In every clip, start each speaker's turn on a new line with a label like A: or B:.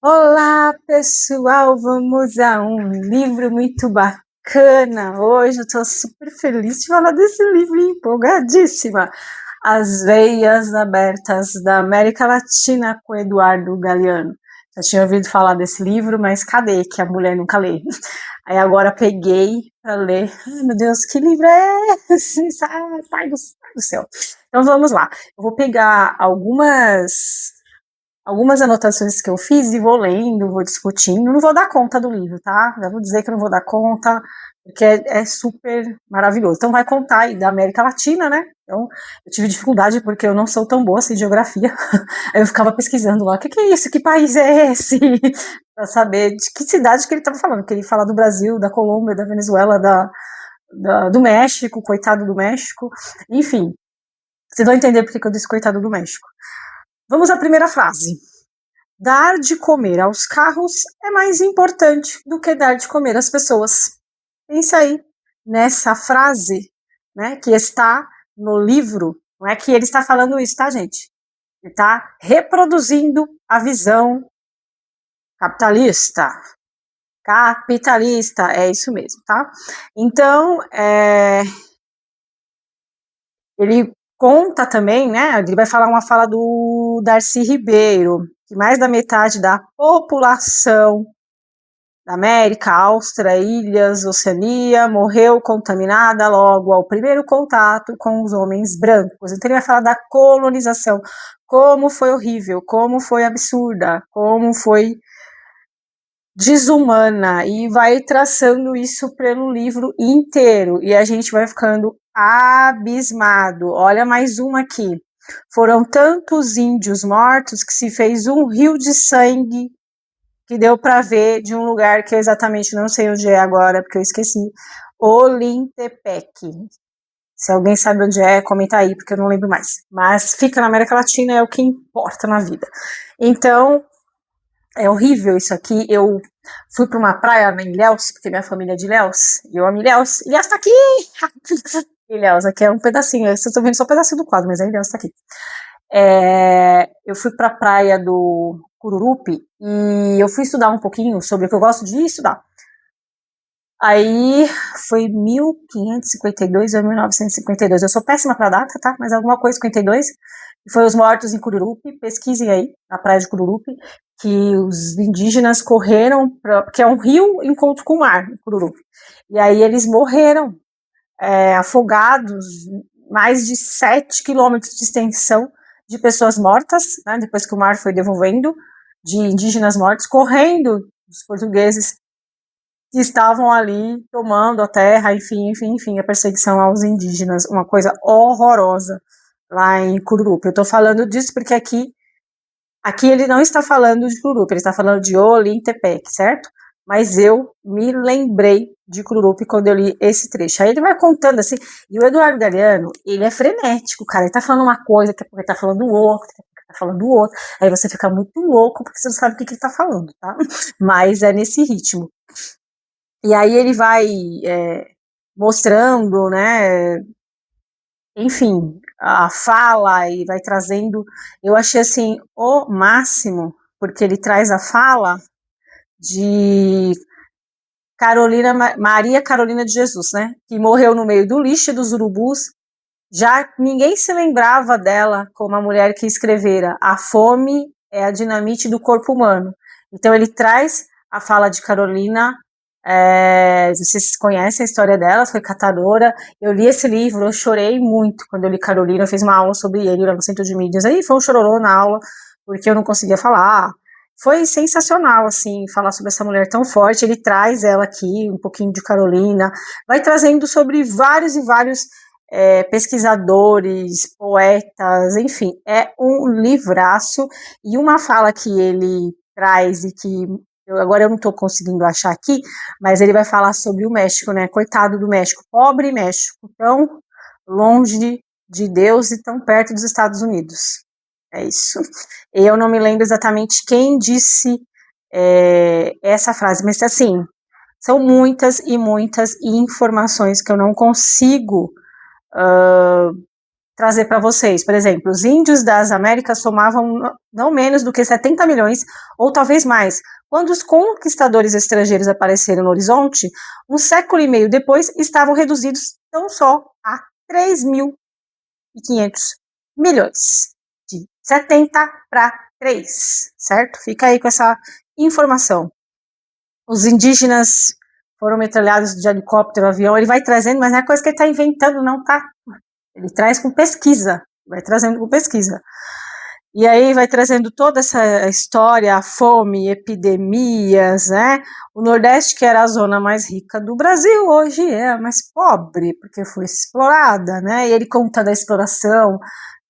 A: Olá, pessoal! Vamos a um livro muito bacana. Hoje eu estou super feliz de falar desse livro, empolgadíssima. As Veias Abertas da América Latina, com Eduardo Galeano. Já tinha ouvido falar desse livro, mas cadê que a mulher nunca lê? Aí agora peguei para ler. Ai, meu Deus, que livro é esse? Ai, pai do céu. Então vamos lá. Eu vou pegar algumas anotações que eu fiz e vou lendo, vou discutindo. Não vou dar conta do livro, tá? Já vou dizer que eu não vou dar conta, porque é super maravilhoso. Então vai contar aí da América Latina, né? Então eu tive dificuldade porque eu não sou tão boa assim de geografia. Aí eu ficava pesquisando lá, o que é isso? Que país é esse? Para saber de que cidade que ele estava falando. Que ele fala do Brasil, da Colômbia, da Venezuela, do México, coitado do México. Enfim, vocês vão entender porque que eu disse coitado do México. Vamos à primeira frase. Dar de comer aos carros é mais importante do que dar de comer às pessoas. Pensa aí nessa frase, né, que está no livro. Não é que ele está falando isso, tá, gente? Ele está reproduzindo a visão capitalista. Capitalista, é isso mesmo, tá? Então, ele conta também, né? Ele vai falar uma fala do Darcy Ribeiro, que mais da metade da população da América, Áustria, Ilhas, Oceania, morreu contaminada logo ao primeiro contato com os homens brancos. Então ele vai falar da colonização, como foi horrível, como foi absurda, como foi desumana, e vai traçando isso pelo livro inteiro, e a gente vai ficando abismado. Olha mais uma aqui. Foram tantos índios mortos que se fez um rio de sangue que deu para ver de um lugar que eu exatamente não sei onde é agora, porque eu esqueci, Olintepec. Se alguém sabe onde é, comenta aí, porque eu não lembro mais. Mas fica na América Latina, é o que importa na vida. Então, é horrível isso aqui. Eu fui para uma praia em Ilhéus, porque minha família é de Ilhéus, e eu amo Ilhéus. Ilhéus tá aqui! Ilhéus, aqui é um pedacinho, vocês estão vendo só um pedacinho do quadro, mas é Ilhéus tá aqui. Eu fui para a praia do Cururupi e eu fui estudar um pouquinho sobre o que eu gosto de estudar. Aí foi 1552 ou 1952. Eu sou péssima para data, tá? Mas alguma coisa 52. Foi os mortos em Cururupi. Pesquisem aí, na praia de Cururupi, que os indígenas correram, porque é um rio encontro com o mar, Cururupi. E aí eles morreram afogados, mais de 7 quilômetros de extensão de pessoas mortas, né, depois que o mar foi devolvendo, de indígenas mortos, correndo dos portugueses que estavam ali tomando a terra, enfim, a perseguição aos indígenas, uma coisa horrorosa lá em Cururupi. Eu estou falando disso porque aqui ele não está falando de Cururupi, ele está falando de Olintepec, certo? Mas eu me lembrei de Cururupi quando eu li esse trecho. Aí ele vai contando assim, e o Eduardo Galeano, ele é frenético, cara, ele tá falando uma coisa, daqui a pouco ele tá falando outra, daqui a pouco ele tá falando outra, aí você fica muito louco, porque você não sabe o que ele tá falando, tá? Mas é nesse ritmo. E aí ele vai mostrando, né, enfim, a fala e vai trazendo. Eu achei assim o máximo, porque ele traz a fala de Maria Carolina de Jesus, né? Que morreu no meio do lixo dos urubus. Já ninguém se lembrava dela como a mulher que escrevera A fome é a dinamite do corpo humano. Então ele traz a fala de Carolina. Vocês conhecem a história dela, foi catadora. Eu li esse livro, eu chorei muito quando eu li Carolina. Eu fiz uma aula sobre ele lá no Centro de Mídias. Aí foi um chororô na aula, porque eu não conseguia falar. Foi sensacional, assim, falar sobre essa mulher tão forte. Ele traz ela aqui, um pouquinho de Carolina, vai trazendo sobre vários e vários pesquisadores, poetas, enfim, é um livraço. E uma fala que ele traz e que agora eu não estou conseguindo achar aqui, mas ele vai falar sobre o México, né? Coitado do México, pobre México, tão longe de Deus e tão perto dos Estados Unidos. É isso. Eu não me lembro exatamente quem disse essa frase, mas assim, são muitas e muitas informações que eu não consigo trazer para vocês. Por exemplo, os índios das Américas somavam não menos do que 70 milhões, ou talvez mais. Quando os conquistadores estrangeiros apareceram no horizonte, um século e meio depois, estavam reduzidos tão só a 3.500 milhões. De 70 para 3, certo? Fica aí com essa informação. Os indígenas foram metralhados de helicóptero, avião, ele vai trazendo, mas não é coisa que ele está inventando, não, tá? Ele traz com pesquisa, vai trazendo com pesquisa. E aí vai trazendo toda essa história, a fome, epidemias, né? O Nordeste, que era a zona mais rica do Brasil, hoje é a mais pobre, porque foi explorada, né? E ele conta da exploração,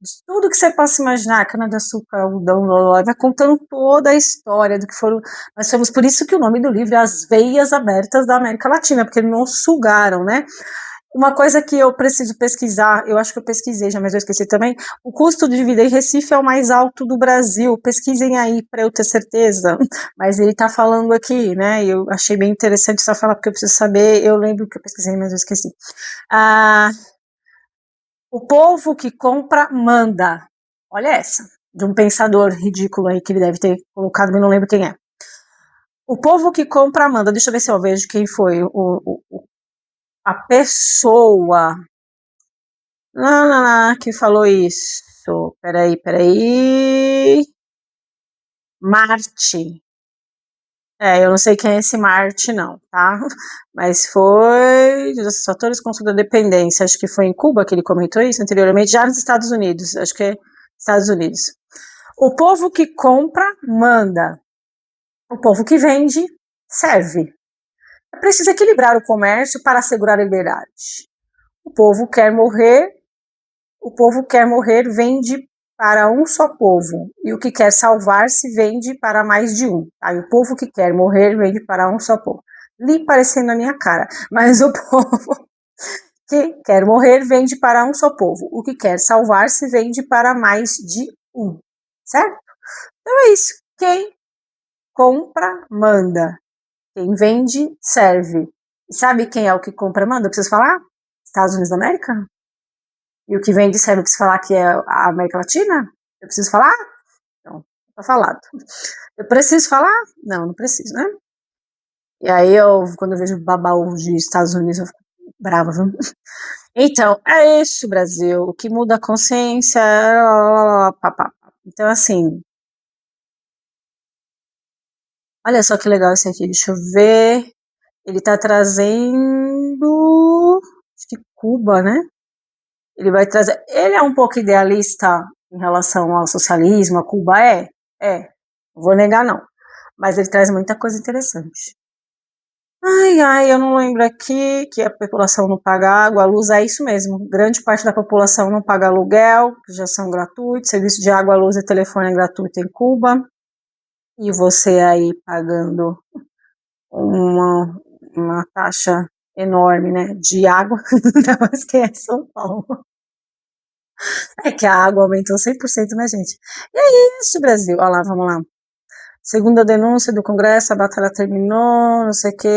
A: de tudo que você possa imaginar, cana-de-açúcar, algodão, vai contando toda a história do que foram. Nós somos, por isso que o nome do livro é As Veias Abertas da América Latina, porque nos sugaram, né? Uma coisa que eu preciso pesquisar, eu acho que eu pesquisei já, mas eu esqueci também, o custo de vida em Recife é o mais alto do Brasil, pesquisem aí para eu ter certeza, mas ele está falando aqui, né, eu achei bem interessante só falar porque eu preciso saber, eu lembro que eu pesquisei, mas eu esqueci. O povo que compra manda, olha essa, de um pensador ridículo aí que ele deve ter colocado, mas não lembro quem é. O povo que compra manda, deixa eu ver se eu vejo quem foi a pessoa que falou isso. Peraí. Marte. Eu não sei quem é esse Marte, não, tá? Mas foi dos fatores com sua dependência. Acho que foi em Cuba que ele comentou isso anteriormente, já nos Estados Unidos. Acho que é Estados Unidos. O povo que compra, manda. O povo que vende, serve. É preciso equilibrar o comércio para assegurar a liberdade. O povo quer morrer, vende para um só povo, e o que quer salvar-se vende para mais de um. Aí o povo que quer morrer vende para um só povo. Li parecendo a minha cara, mas o povo que quer morrer vende para um só povo. O que quer salvar-se vende para mais de um. Certo? Então é isso. Quem compra, manda. Quem vende, serve. E sabe quem é o que compra, manda? Eu preciso falar? Estados Unidos da América? E o que vem de serve, eu preciso falar que é a América Latina? Eu preciso falar? Não, tá falado. Eu preciso falar? Não, não preciso, né? E aí quando eu vejo babaú de Estados Unidos, eu fico brava, viu? Então, é isso, Brasil. O que muda a consciência. Então, assim, olha só que legal esse aqui. Deixa eu ver. Ele tá trazendo. Acho que Cuba, né? Ele vai trazer. Ele é um pouco idealista em relação ao socialismo, a Cuba não vou negar não, mas ele traz muita coisa interessante. Eu não lembro aqui que a população não paga água, a luz é isso mesmo, grande parte da população não paga aluguel, que já são gratuitos, serviço de água, luz e telefone é gratuito em Cuba, e você aí pagando uma, uma taxa enorme, né, de água, ainda mais que é São Paulo. É que a água aumentou 100%, né, gente? E é isso, Brasil. Olha lá, vamos lá. Segunda denúncia do Congresso, a batalha terminou, não sei o quê.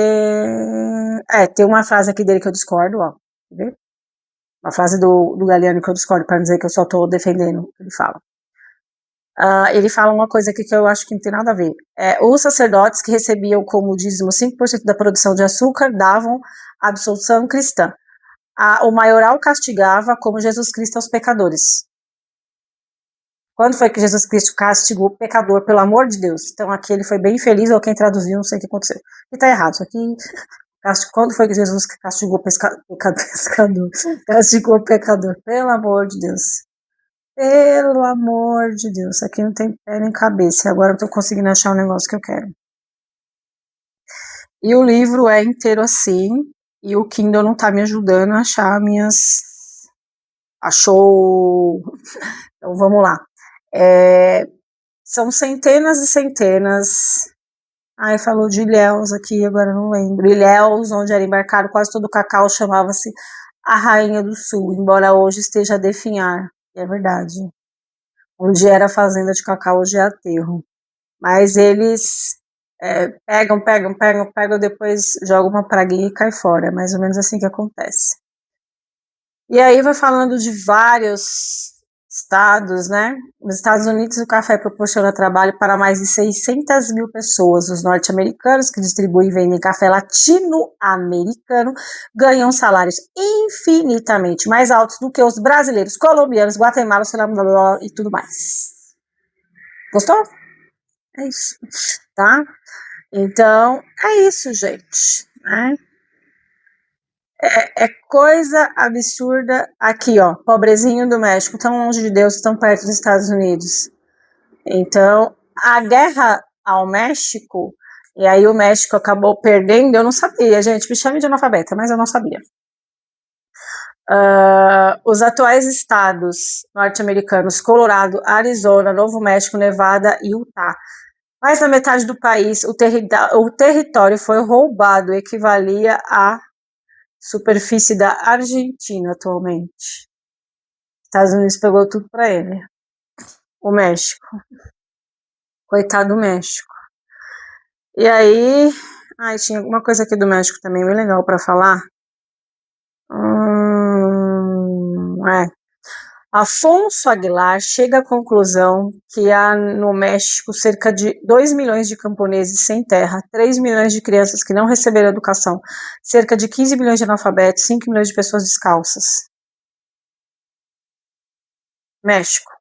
A: Tem uma frase aqui dele que eu discordo, ó. Quer ver? Uma frase do Galeano que eu discordo, para dizer que eu só estou defendendo o que ele fala. Ele fala uma coisa aqui que eu acho que não tem nada a ver. Os sacerdotes que recebiam como dízimo 5% da produção de açúcar davam absolução cristã. O maioral castigava como Jesus Cristo aos pecadores. Quando foi que Jesus Cristo castigou o pecador, pelo amor de Deus? Então aqui ele foi bem feliz, ou quem traduziu, não sei o que aconteceu. E tá errado, isso aqui. Quando foi que Jesus castigou o pescador? Castigou o pecador, pelo amor de Deus. Pelo amor de Deus, isso aqui não tem pé nem cabeça. Agora eu tô conseguindo achar o negócio que eu quero. E o livro é inteiro assim, e o Kindle não tá me ajudando a achar minhas. Achou. Então vamos lá. São centenas e centenas. Falou de Ilhéus aqui, agora não lembro. Ilhéus, onde era embarcado quase todo o cacau, chamava-se a Rainha do Sul, embora hoje esteja a definhar. É verdade. Onde era fazenda de cacau, hoje é aterro. Mas eles pegam, depois jogam uma praguinha e cai fora. É mais ou menos assim que acontece. E aí vai falando de vários estados, né? Nos Estados Unidos, o café proporciona trabalho para mais de 600 mil pessoas. Os norte-americanos que distribuem e vendem café latino-americano ganham salários infinitamente mais altos do que os brasileiros, colombianos, guatemalas, e tudo mais. Gostou? É isso, tá? Então, é isso, gente. Né? É coisa absurda. Aqui, ó, pobrezinho do México, tão longe de Deus, tão perto dos Estados Unidos. Então, a guerra ao México, e aí o México acabou perdendo, eu não sabia, gente, me chame de analfabeta, mas eu não sabia. Os atuais estados norte-americanos, Colorado, Arizona, Novo México, Nevada e Utah. Mais da metade do país, o território foi roubado, equivalia à superfície da Argentina atualmente. Estados Unidos pegou tudo para ele. O México. Coitado do México. E aí. Ai, tinha alguma coisa aqui do México também bem legal para falar. É. Afonso Aguilar chega à conclusão que há no México cerca de 2 milhões de camponeses sem terra, 3 milhões de crianças que não receberam educação, cerca de 15 milhões de analfabetos, 5 milhões de pessoas descalças. México.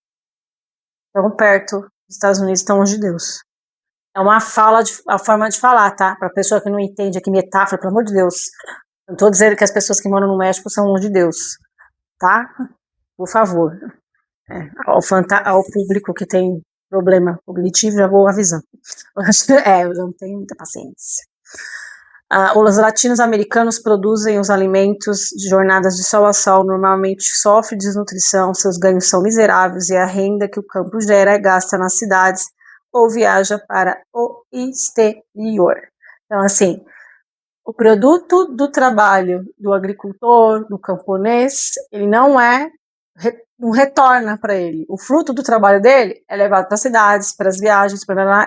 A: Tão perto dos Estados Unidos, tão longe de Deus. É uma a forma de falar, tá? Para pessoa que não entende aqui metáfora, pelo amor de Deus. Não estou dizendo que as pessoas que moram no México são longe de Deus, tá? Por favor. Ao público que tem problema cognitivo, já vou avisando. Eu não tenho muita paciência. Os latinos-americanos produzem os alimentos de jornadas de sol a sol, normalmente sofrem desnutrição, seus ganhos são miseráveis e a renda que o campo gera é gasta nas cidades ou viaja para o exterior. Então, assim, o produto do trabalho do agricultor, do camponês, ele não retorna para ele. O fruto do trabalho dele é levado para as cidades, para as viagens,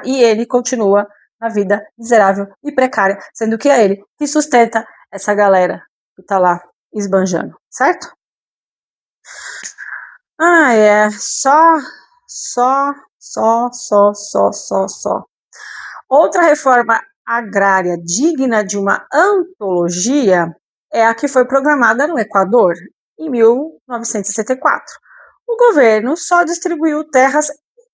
A: e ele continua na vida miserável e precária, sendo que é ele que sustenta essa galera que está lá esbanjando, certo? É só. Outra reforma agrária digna de uma antologia é a que foi programada no Equador em 1964. O governo só distribuiu terras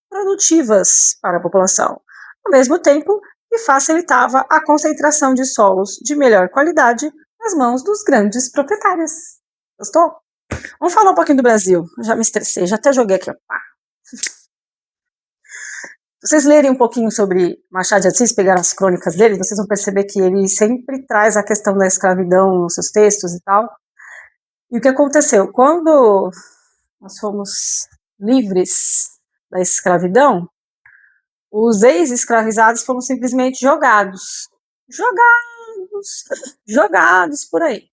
A: produtivas para a população, ao mesmo tempo que facilitava a concentração de solos de melhor qualidade nas mãos dos grandes proprietários. Gostou? Vamos falar um pouquinho do Brasil. Eu já me estressei, já até joguei aqui. Se vocês lerem um pouquinho sobre Machado de Assis, pegar as crônicas dele, vocês vão perceber que ele sempre traz a questão da escravidão nos seus textos e tal. E o que aconteceu? Quando nós fomos livres da escravidão, os ex-escravizados foram simplesmente jogados por aí.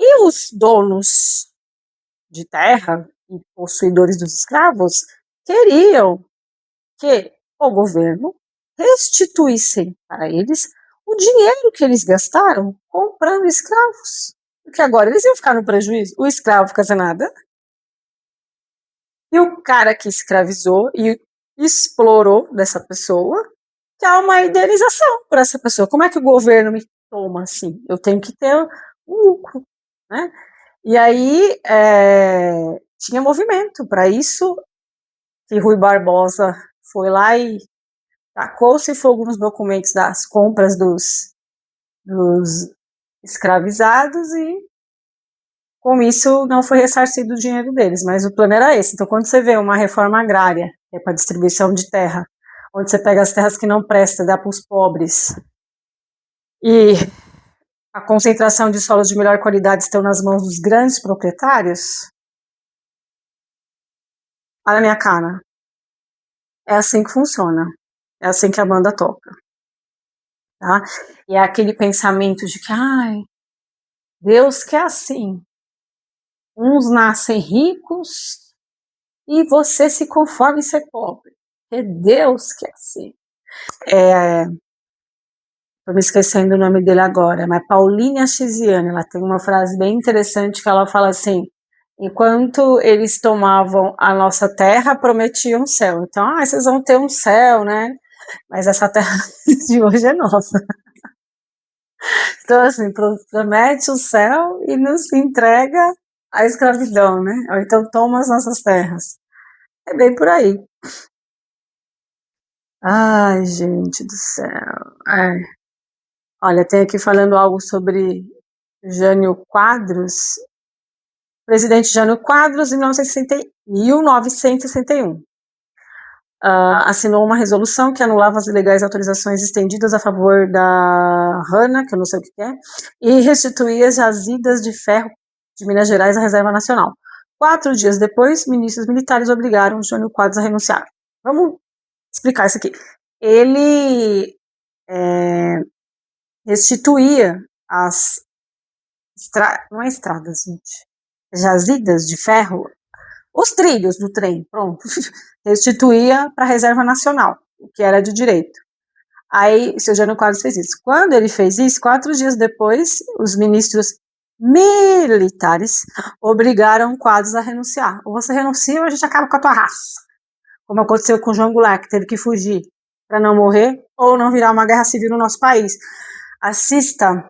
A: E os donos de terra e possuidores dos escravos queriam que o governo restituíssem para eles o dinheiro que eles gastaram comprando escravos. Porque agora eles iam ficar no prejuízo. O escravo fica sem nada. E o cara que escravizou e explorou dessa pessoa quer uma indenização por essa pessoa. Como é que o governo me toma assim? Eu tenho que ter um lucro, né? E aí tinha movimento para isso, que Rui Barbosa foi lá e tacou-se fogo nos documentos das compras dos escravizados e com isso não foi ressarcido o dinheiro deles, mas o plano era esse. Então, quando você vê uma reforma agrária, que é para distribuição de terra, onde você pega as terras que não prestam, dá para os pobres, e a concentração de solos de melhor qualidade estão nas mãos dos grandes proprietários, olha a minha cara. É assim que funciona. É assim que a banda toca. Tá? E é aquele pensamento de que, ai, Deus quer assim. Uns nascem ricos e você se conforma em ser pobre. É Deus que é assim. tô me esquecendo o nome dele agora, mas Pauline Achiziane, ela tem uma frase bem interessante que ela fala assim: enquanto eles tomavam a nossa terra, prometiam o céu. Então, vocês vão ter um céu, né? Mas essa terra de hoje é nossa. Então, assim, promete o céu e nos entrega a escravidão, né? Ou então toma as nossas terras. É bem por aí. Ai, gente do céu. Ai. Olha, tem aqui falando algo sobre Jânio Quadros. Presidente Jânio Quadros, em 1961. Assinou uma resolução que anulava as ilegais autorizações estendidas a favor da Rana, que eu não sei o que é, e restituía as jazidas de ferro de Minas Gerais à Reserva Nacional. 4 dias depois, ministros militares obrigaram Jânio Quadros a renunciar. Vamos explicar isso aqui. Ele restituía as não é estradas, gente, jazidas de ferro, os trilhos do trem, pronto, restituía para a Reserva Nacional, o que era de direito. Aí, o seu Jânio Quadros fez isso. Quando ele fez isso, 4 dias depois, os ministros militares obrigaram Quadros a renunciar. Ou você renuncia ou a gente acaba com a tua raça. Como aconteceu com João Goulart, que teve que fugir para não morrer ou não virar uma guerra civil no nosso país. Assista,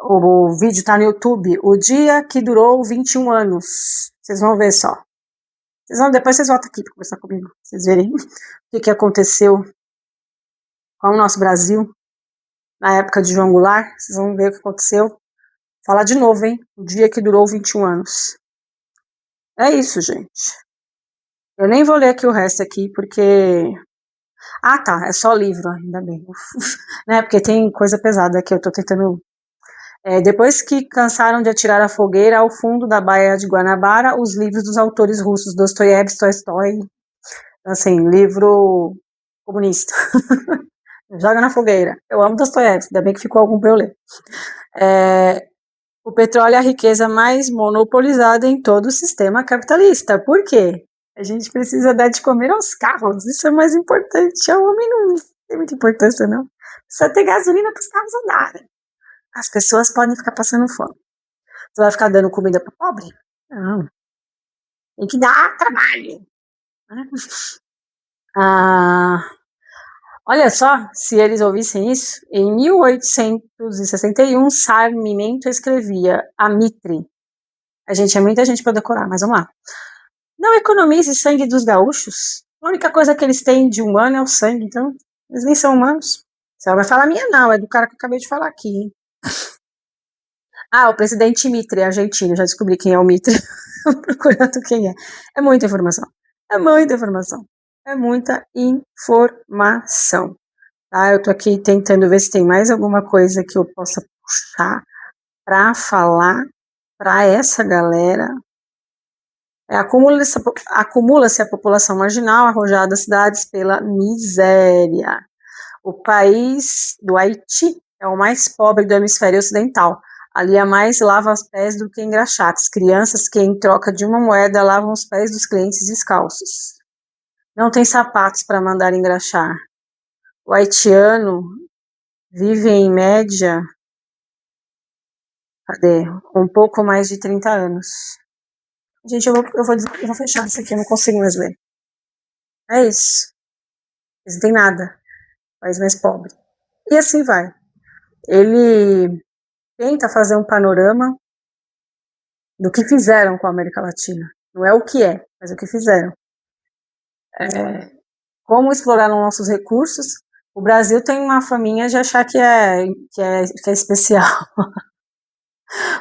A: o vídeo está no YouTube, o dia que durou 21 anos. Vocês vão ver só. Depois vocês voltam aqui para conversar comigo, vocês verem o que aconteceu com o nosso Brasil na época de João Goulart. Vocês vão ver o que aconteceu. Falar de novo, hein? O dia que durou 21 anos. É isso, gente. Eu nem vou ler aqui o resto aqui, porque... tá, é só livro, ainda bem. Né? Porque tem coisa pesada aqui, eu tô tentando... depois que cansaram de atirar a fogueira ao fundo da Baía de Guanabara, os livros dos autores russos Dostoiévski, Tolstói, assim, livro comunista. Joga na fogueira. Eu amo Dostoiévski, ainda bem que ficou algum pra eu ler. O petróleo é a riqueza mais monopolizada em todo o sistema capitalista. Por quê? A gente precisa dar de comer aos carros. Isso é mais importante. O homem não tem muita importância, não. Precisa ter gasolina para os carros andarem. As pessoas podem ficar passando fome. Você vai ficar dando comida para pobre? Não. Tem que dar trabalho. Olha só, se eles ouvissem isso, em 1861, Sarmiento escrevia a Mitre. É muita gente para decorar, mas vamos lá. Não economize sangue dos gaúchos. A única coisa que eles têm de humano é o sangue, então eles nem são humanos. Você vai falar minha não, é do cara que eu acabei de falar aqui, hein? O presidente Mitre, argentino, já descobri quem é o Mitre. Procurando quem é. É muita informação. É muita informação. É muita informação. Tá? Eu tô aqui tentando ver se tem mais alguma coisa que eu possa puxar para falar para essa galera. Acumula-se a população marginal, arrojada às cidades pela miséria. O país do Haiti é o mais pobre do hemisfério ocidental. Ali há mais lava os pés do que engraxates. Crianças que, em troca de uma moeda, lavam os pés dos clientes descalços. Não tem sapatos para mandar engraxar. O haitiano vive, em média, um pouco mais de 30 anos. Gente, eu vou fechar isso aqui, eu não consigo mais ler. É isso. Eles não tem nada. País mais pobre. E assim vai. Ele tenta fazer um panorama do que fizeram com a América Latina. Não é o que é, mas o que fizeram. Como exploraram nossos recursos. O Brasil tem uma faminha de achar que é especial.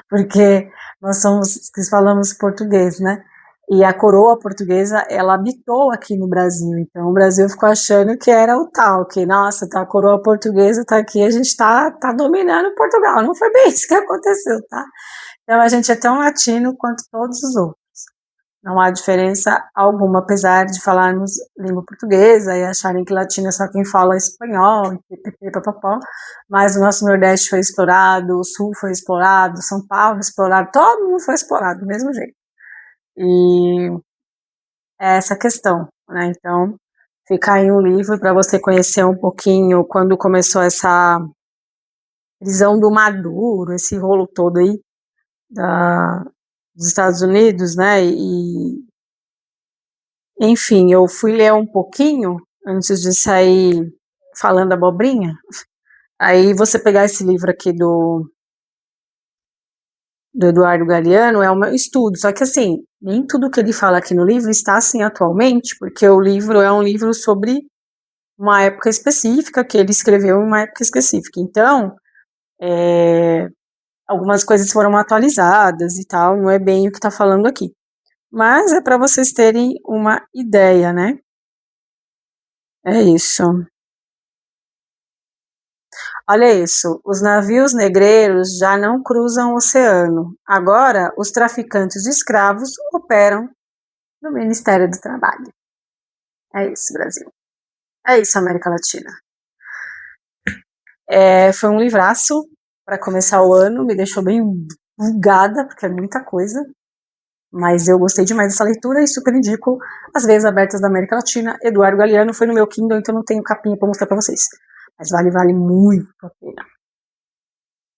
A: Porque nós falamos português, né? E a coroa portuguesa, ela habitou aqui no Brasil. Então, o Brasil ficou achando que era o tal, que, nossa, a coroa portuguesa está aqui, a gente tá dominando Portugal. Não foi bem isso que aconteceu, tá? Então, a gente é tão latino quanto todos os outros. Não há diferença alguma, apesar de falarmos língua portuguesa e acharem que latino é só quem fala espanhol, mas o nosso Nordeste foi explorado, o Sul foi explorado, São Paulo explorado, todo mundo foi explorado do mesmo jeito. E é essa questão, né? Então, fica aí um livro para você conhecer um pouquinho quando começou essa prisão do Maduro, esse rolo todo aí dos Estados Unidos, né? Enfim, eu fui ler um pouquinho antes de sair falando abobrinha. Aí você pegar esse livro aqui do Eduardo Galeano é um estudo, só que assim, nem tudo que ele fala aqui no livro está assim atualmente, porque o livro é um livro sobre uma época específica, que ele escreveu em uma época específica. Então, algumas coisas foram atualizadas e tal, não é bem o que está falando aqui. Mas é para vocês terem uma ideia, né? É isso. Olha isso, os navios negreiros já não cruzam o oceano. Agora, os traficantes de escravos operam no Ministério do Trabalho. É isso, Brasil. É isso, América Latina. Foi um livraço para começar o ano, me deixou bem bugada, porque é muita coisa. Mas eu gostei demais dessa leitura e super indico As Veias Abertas da América Latina. Eduardo Galeano foi no meu Kindle, então não tenho capinha para mostrar para vocês. Mas vale muito a